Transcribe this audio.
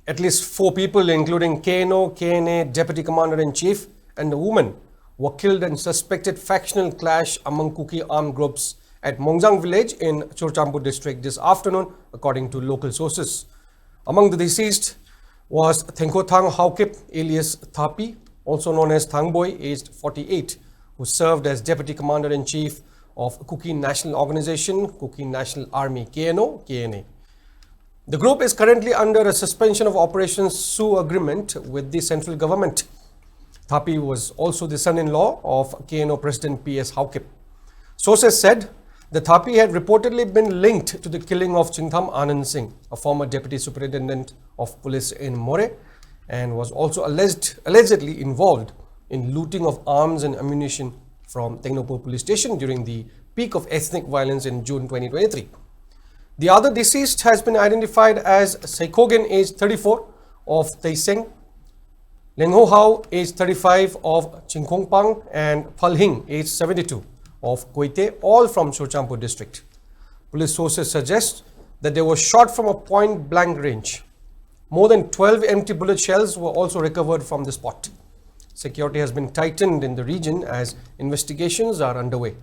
At least 4 people, including KNO, KNA, Deputy Commander-in-Chief, and a woman, were killed in suspected factional clash among Kuki armed groups at Mongjang village in Churachandpur district this afternoon, according to local sources. Among the deceased was Thengkothang Haukip alias Thapi, also known as Thangboy, aged 48, who served as Deputy Commander-in-Chief of Kuki National Organization, Kuki National Army, KNO, KNA. The group is currently under a suspension of operations Sioux agreement with the central government. Thapi was also the son-in-law of KNO President P.S. Haukip. Sources said the Thapi had reportedly been linked to the killing of Chingtham Anand Singh, a former Deputy Superintendent of Police in More, and was also allegedly involved in looting of arms and ammunition from Tengnopur police station during the peak of ethnic violence in June 2023. The other deceased has been identified as Seikogen, aged 34, of Taiseng, Lengho Hao, aged 35, of Chingkongpang, and Phalhing, aged 72, of Koite, all from Churachandpur district. Police sources suggest that they were shot from a point-blank range. More than 12 empty bullet shells were also recovered from the spot. Security has been tightened in the region as investigations are underway.